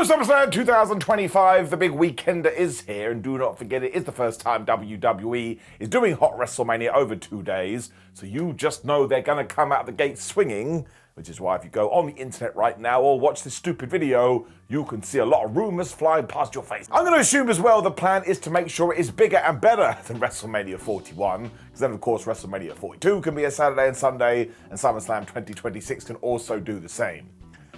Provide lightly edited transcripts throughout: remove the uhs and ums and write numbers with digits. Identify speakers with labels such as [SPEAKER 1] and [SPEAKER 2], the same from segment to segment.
[SPEAKER 1] SummerSlam 2025, the big weekender is here, and do not forget it is the first time WWE is doing Hot WrestleMania over 2 days, so you just know they're going to come out the gate swinging, which is why if you go on the internet right now or watch this stupid video, you can see a lot of rumors flying past your face. I'm going to assume as well the plan is to make sure it is bigger and better than WrestleMania 41, because then of course WrestleMania 42 can be a Saturday and Sunday, and SummerSlam 2026 can also do the same.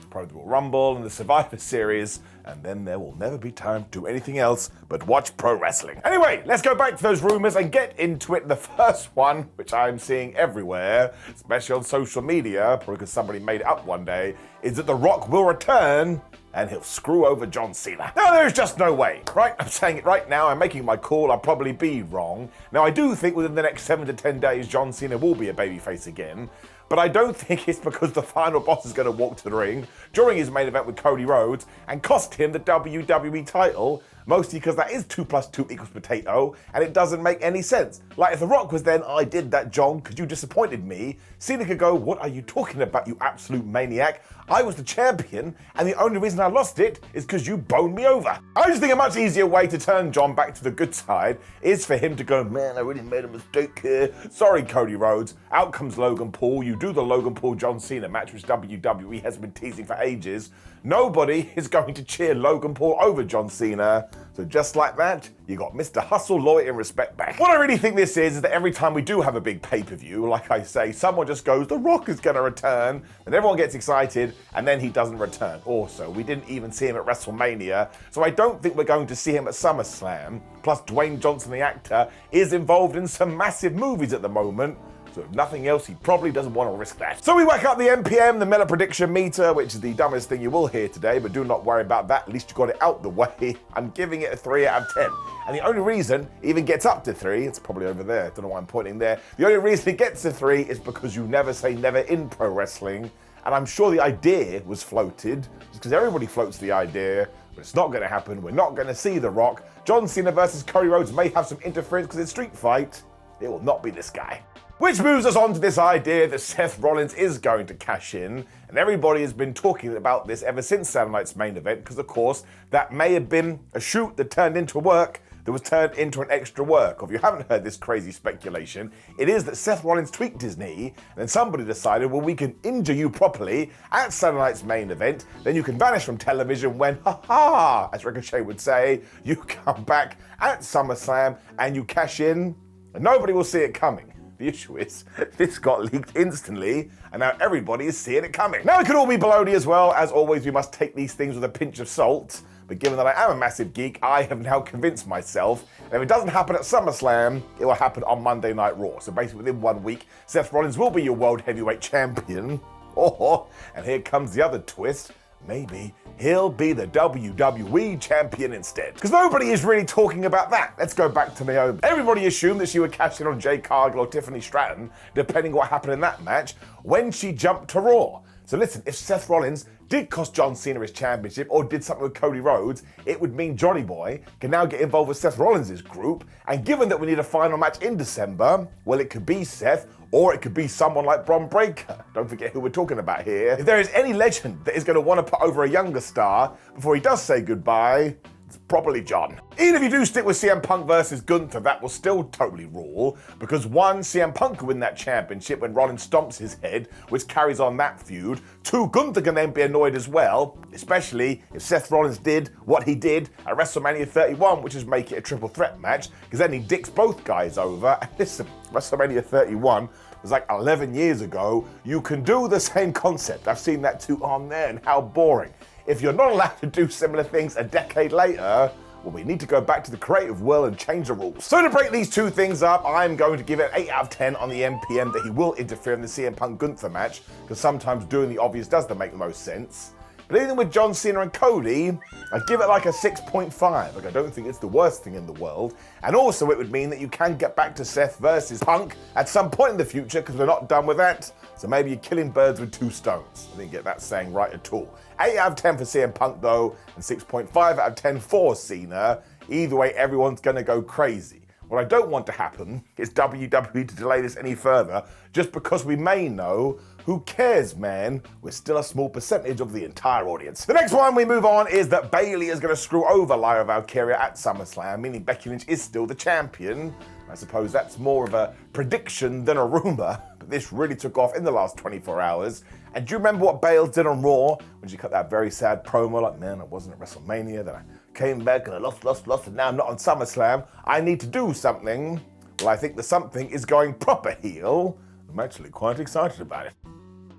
[SPEAKER 1] Pro Bowl Rumble and the Survivor Series, and then there will never be time to do anything else but watch pro wrestling. Anyway, let's go back to those rumors and get into it. The first one, which I'm seeing everywhere, especially on social media, probably because somebody made it up one day, is that The Rock will return and he'll screw over John Cena. Now, there's just no way, right? I'm saying it right now, I'm making my call, I'll probably be wrong. Now, I do think within the next 7 to 10 days, John Cena will be a babyface again, but I don't think it's because the final boss is going to walk to the ring during his main event with Cody Rhodes and cost him the WWE title, mostly because that is 2 + 2 = potato, and it doesn't make any sense. Like, if The Rock was then, I did that, John, because you disappointed me, Cena could go, what are you talking about, you absolute maniac? I was the champion, and the only reason I lost it is because you boned me over. I just think a much easier way to turn John back to the good side is for him to go, man, I really made a mistake here. Sorry, Cody Rhodes. Out comes Logan Paul. You do the Logan Paul-John Cena match, which WWE has been teasing for ages. Nobody is going to cheer Logan Paul over John Cena. So just like that, you got Mr. Hustle, Loyalty, and Respect back. What I really think this is that every time we do have a big pay-per-view, like I say, someone just goes, The Rock is going to return, and everyone gets excited, and then he doesn't return. Also, we didn't even see him at WrestleMania, so I don't think we're going to see him at SummerSlam. Plus, Dwayne Johnson, the actor, is involved in some massive movies at the moment, so if nothing else, he probably doesn't want to risk that. So we whack up the MPM, the Meta Prediction Meter, which is the dumbest thing you will hear today, but do not worry about that, at least you got it out the way. I'm giving it a 3 out of 10. And the only reason it even gets up to 3, it's probably over there, don't know why I'm pointing there. The only reason it gets to 3 is because you never say never in pro wrestling. And I'm sure the idea was floated, because everybody floats the idea, but it's not going to happen. We're not going to see The Rock. John Cena versus Cody Rhodes may have some interference because it's Street Fight. It will not be this guy. Which moves us on to this idea that Seth Rollins is going to cash in, and everybody has been talking about this ever since Saturday night's main event, because of course, that may have been a shoot that turned into work, that was turned into an extra work. Or if you haven't heard this crazy speculation, it is that Seth Rollins tweaked his knee, and then somebody decided, well, we can injure you properly at Saturday night's main event, then you can vanish from television when, ha-ha, as Ricochet would say, you come back at SummerSlam and you cash in, and nobody will see it coming. The issue is, this got leaked instantly, and now everybody is seeing it coming. Now, it could all be baloney as well. As always, we must take these things with a pinch of salt. But given that I am a massive geek, I have now convinced myself that if it doesn't happen at SummerSlam, it will happen on Monday Night Raw. So basically, within 1 week, Seth Rollins will be your World Heavyweight Champion. Oh, and here comes the other twist. Maybe he'll be the WWE champion instead. Because nobody is really talking about that. Let's go back to Naomi. Everybody assumed that she would cash in on Jade Cargill or Tiffany Stratton, depending what happened in that match, when she jumped to Raw. So listen, if Seth Rollins did cost John Cena his championship or did something with Cody Rhodes, it would mean Johnny Boy can now get involved with Seth Rollins' group. And given that we need a final match in December, well, it could be Seth, or it could be someone like Bron Breakker. Don't forget who we're talking about here. If there is any legend that is going to want to put over a younger star before he does say goodbye, it's probably John. Even if you do stick with CM Punk versus Gunther, that will still totally rule, because 1, CM Punk can win that championship when Rollins stomps his head, which carries on that feud. 2, Gunther can then be annoyed as well, especially if Seth Rollins did what he did at WrestleMania 31, which is make it a triple threat match, because then he dicks both guys over. And listen, WrestleMania 31 was like 11 years ago. You can do the same concept. I've seen that too on there, and how boring. If you're not allowed to do similar things a decade later, well, we need to go back to the creative world and change the rules. So to break these two things up, I'm going to give it 8 out of 10 on the MPM that he will interfere in the CM Punk Gunther match, because sometimes doing the obvious does make the most sense. But even with John Cena and Cody, I'd give it like a 6.5. Like, I don't think it's the worst thing in the world. And also it would mean that you can get back to Seth versus Punk at some point in the future, because we're not done with that. So maybe you're killing birds with 2 stones. I didn't get that saying right at all. 8 out of 10 for CM Punk though, and 6.5 out of 10 for Cena. Either way, everyone's gonna go crazy. What I don't want to happen is WWE to delay this any further, just because we may know who cares, man? We're still a small percentage of the entire audience. The next one we move on is that Bayley is going to screw over Lyra Valkyria at SummerSlam, meaning Becky Lynch is still the champion. I suppose that's more of a prediction than a rumor, but this really took off in the last 24 hours. And do you remember what Bales did on Raw when she cut that very sad promo like, man, I wasn't at WrestleMania, then I came back and I lost, and now I'm not on SummerSlam. I need to do something. Well, I think the something is going proper heel. I'm actually quite excited about it.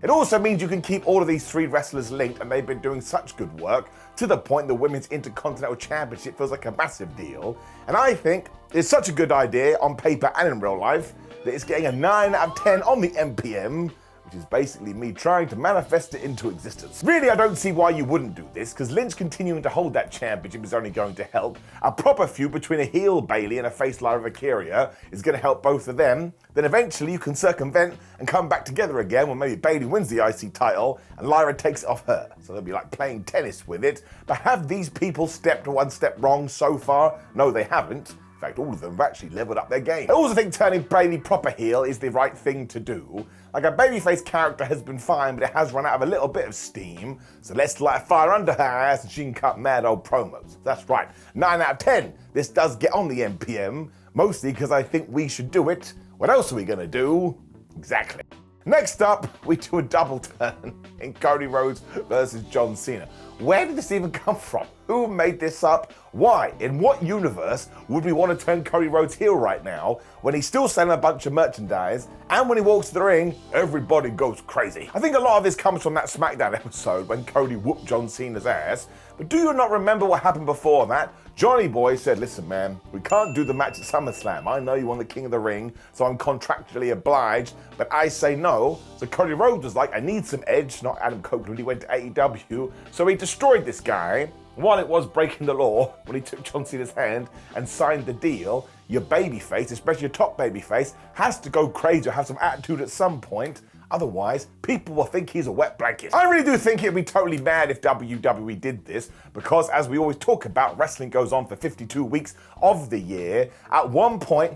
[SPEAKER 1] It also means you can keep all of these three wrestlers linked, and they've been doing such good work to the point the Women's Intercontinental Championship feels like a massive deal. And I think it's such a good idea on paper and in real life that it's getting a 9 out of 10 on the MPM, which is basically me trying to manifest it into existence. Really, I don't see why you wouldn't do this, because Lynch continuing to hold that championship is only going to help. A proper feud between a heel Bayley and a face Lyra Valkyria is going to help both of them. Then eventually you can circumvent and come back together again when maybe Bayley wins the IC title and Lyra takes it off her. So they'll be like playing tennis with it. But have these people stepped one step wrong so far? No, they haven't. In fact, all of them have actually leveled up their game. I also think turning Bayley proper heel is the right thing to do. Like, a babyface character has been fine, but it has run out of a little bit of steam. So let's light a fire under her ass and she can cut mad old promos. That's right, 9 out of 10. This does get on the MPM, mostly because I think we should do it. What else are we gonna do? Exactly. Next up, we do a double turn in Cody Rhodes versus John Cena. Where did this even come from? Who made this up? Why? In what universe would we want to turn Cody Rhodes heel right now when he's still selling a bunch of merchandise and when he walks to the ring, everybody goes crazy? I think a lot of this comes from that SmackDown episode when Cody whooped John Cena's ass. But do you not remember what happened before that? Johnny Boy said, listen man, we can't do the match at SummerSlam. I know you want the King of the Ring, so I'm contractually obliged, but I say no. So Cody Rhodes was like, I need some edge, not Adam Copeland when he went to AEW. So he destroyed this guy. While it was breaking the law when he took John Cena's hand and signed the deal, your babyface, especially your top babyface, has to go crazy or have some attitude at some point. Otherwise, people will think he's a wet blanket. I really do think it'd be totally mad if WWE did this, because as we always talk about, wrestling goes on for 52 weeks of the year. At one point,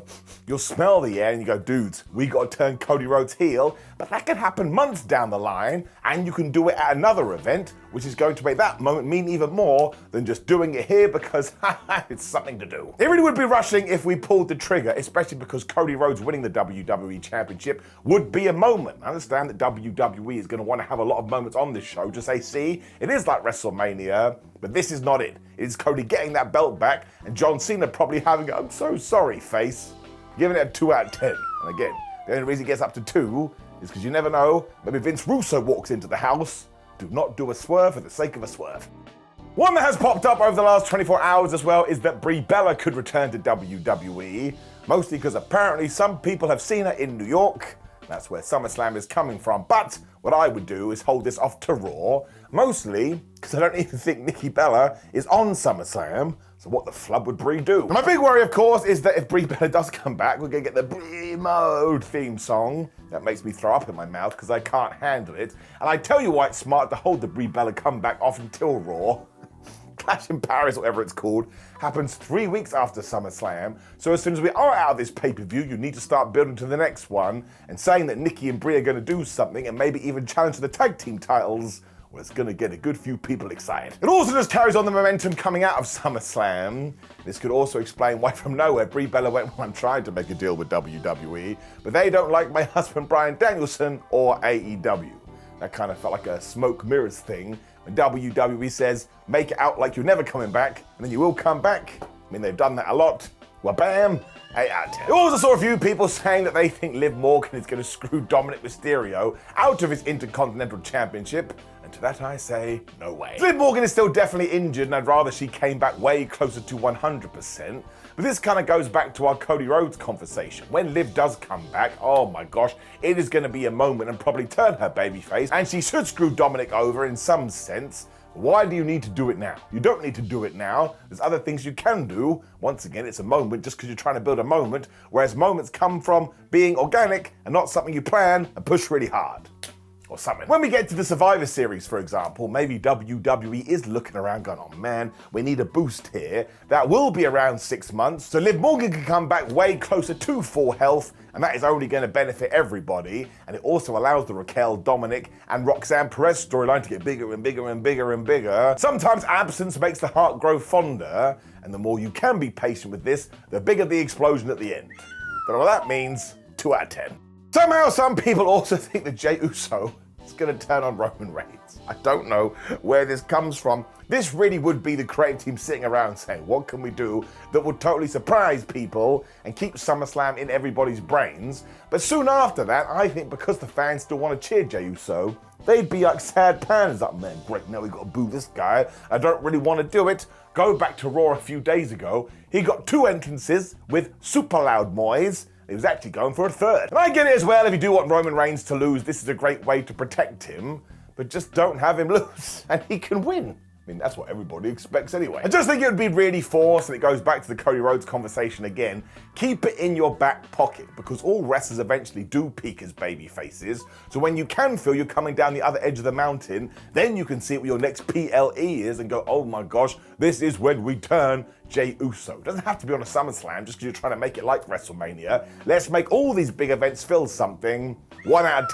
[SPEAKER 1] you'll smell the air and you go, dudes, we gotta turn Cody Rhodes heel, but that can happen months down the line, and you can do it at another event, which is going to make that moment mean even more than just doing it here because it's something to do. It really would be rushing if we pulled the trigger, especially because Cody Rhodes winning the WWE Championship would be a moment. I understand that WWE is going to want to have a lot of moments on this show to say, see, it is like WrestleMania, but this is not it. It is Cody getting that belt back and John Cena probably having a, I'm so sorry face, giving it a 2 out of 10. And again, the only reason it gets up to 2 is because you never know, maybe Vince Russo walks into the house. Do not do a swerve for the sake of a swerve. One that has popped up over the last 24 hours as well is that Brie Bella could return to WWE, mostly because apparently some people have seen her in New York. That's where SummerSlam is coming from. But what I would do is hold this off to Raw, mostly because I don't even think Nikki Bella is on SummerSlam. So what the flub would Brie do? And my big worry, of course, is that if Brie Bella does come back, we're going to get the Brie Mode theme song. That makes me throw up in my mouth because I can't handle it. And I tell you why it's smart to hold the Brie Bella comeback off until Raw. Clash in Paris, whatever it's called, happens 3 weeks after SummerSlam. So as soon as we are out of this pay-per-view, you need to start building to the next one. And saying that Nikki and Brie are going to do something and maybe even challenge the tag team titles, well, it's going to get a good few people excited. It also just carries on the momentum coming out of SummerSlam. This could also explain why from nowhere Brie Bella went, well, I'm trying to make a deal with WWE, but they don't like my husband Bryan Danielson or AEW. That kind of felt like a smoke mirrors thing. When WWE says, make it out like you're never coming back, and then you will come back. I mean, they've done that a lot. Well, bam, 8 out of 10. I also saw a few people saying that they think Liv Morgan is going to screw Dominic Mysterio out of his Intercontinental Championship. And to that I say, no way. Liv Morgan is still definitely injured, and I'd rather she came back way closer to 100%. But this kind of goes back to our Cody Rhodes conversation. When Liv does come back, oh my gosh, it is going to be a moment and probably turn her babyface, and she should screw Dominic over in some sense. Why do you need to do it now? You don't need to do it now. There's other things you can do. Once again, it's a moment just because you're trying to build a moment, whereas moments come from being organic and not something you plan and push really hard. or something. When we get to the Survivor Series, for example, maybe WWE is looking around going, oh man, we need a boost here. That will be around 6 months, so Liv Morgan can come back way closer to full health, and that is only going to benefit everybody, and it also allows the Raquel, Dominic, and Roxanne Perez storyline to get bigger and bigger and bigger and bigger. Sometimes absence makes the heart grow fonder, and the more you can be patient with this, the bigger the explosion at the end. Don't know what that means, 2 out of 10. Somehow some people also think that Jey Uso is going to turn on Roman Reigns. I don't know where this comes from. This really would be the creative team sitting around saying, what can we do that would totally surprise people and keep SummerSlam in everybody's brains? But soon after that, I think because the fans still want to cheer Jey Uso, they'd be like sad pandas. Like, man, great, now we've got to boo this guy. I don't really want to do it. Go back to Raw a few days ago. He got 2 entrances with super loud noise. He was actually going for a 3rd. And I get it as well, if you do want Roman Reigns to lose, this is a great way to protect him, but just don't have him lose, and he can win. I mean, that's what everybody expects anyway. I just think it would be really forced, and it goes back to the Cody Rhodes conversation again. Keep it in your back pocket, because all wrestlers eventually do peak as baby faces. So when you can feel you're coming down the other edge of the mountain, then you can see what your next PLE is and go, oh my gosh, this is when we turn Jey Uso. It doesn't have to be on a SummerSlam just because you're trying to make it like WrestleMania. Let's make all these big events feel something. 1 out of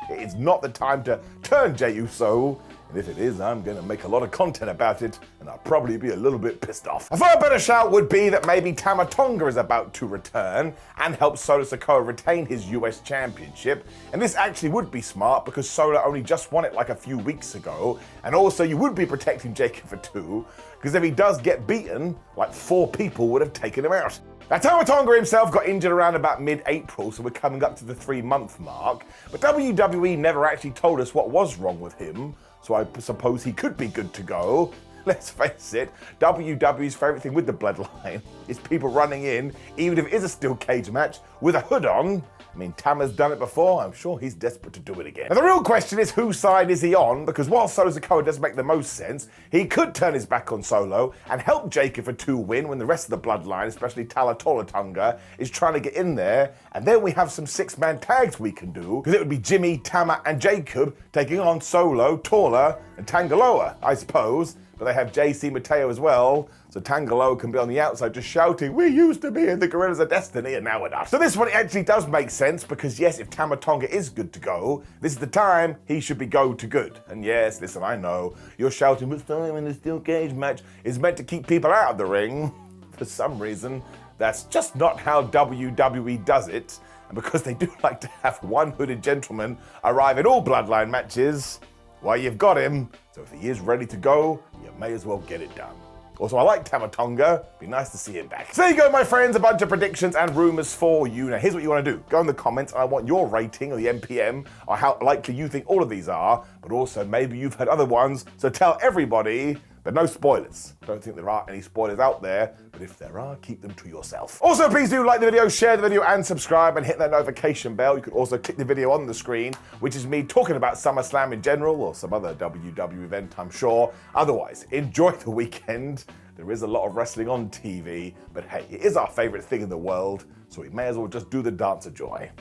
[SPEAKER 1] 10. It is not the time to turn Jey Uso. And if it is, I'm going to make a lot of content about it, and I'll probably be a little bit pissed off. A far better shout would be that maybe Tama Tonga is about to return and help Solo Sikoa retain his US Championship. And this actually would be smart because Solo only just won it like a few weeks ago. And also you would be protecting Jacob for 2, because if he does get beaten, like 4 people would have taken him out. Now, Tama Tonga himself got injured around about mid-April, so we're coming up to the 3-month mark. But WWE never actually told us what was wrong with him, so I suppose he could be good to go. Let's face it, WWE's favourite thing with the bloodline is people running in, even if it is a steel cage match, with a hood on. I mean, Tama's done it before, I'm sure he's desperate to do it again. And the real question is, whose side is he on? Because while Solo Sikoa does make the most sense, he could turn his back on Solo and help Jacob for 2 win when the rest of the bloodline, especially Tala Tonga, is trying to get in there. And then we have some 6-man tags we can do, because it would be Jimmy, Tama, and Jacob taking on Solo, Tola, and Tangaloa, I suppose. But they have JC Mateo as well, so Tangaloa can be on the outside just shouting, we used to be in the Gorillas of Destiny and now we're not. So this one actually does make sense, because yes, if Tama Tonga is good to go, this is the time he should be go to good. And yes, listen, I know, you're shouting, but time in the steel cage match is meant to keep people out of the ring. For some reason, that's just not how WWE does it. And because they do like to have one hooded gentleman arrive in all bloodline matches, well, you've got him, so if he is ready to go, you may as well get it done. Also, I like Tama Tonga. Be nice to see him back. So there you go, my friends, a bunch of predictions and rumors for you. Now, here's what you want to do. Go in the comments, and I want your rating of the NPM, or how likely you think all of these are, but also maybe you've heard other ones, so tell everybody. But no spoilers. I don't think there are any spoilers out there, but if there are, keep them to yourself. Also, please do like the video, share the video, and subscribe, and hit that notification bell. You can also click the video on the screen, which is me talking about SummerSlam in general, or some other WWE event, I'm sure. Otherwise, enjoy the weekend. There is a lot of wrestling on TV, but hey, it is our favorite thing in the world, so we may as well just do the dance of joy.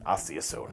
[SPEAKER 1] I'll see you soon.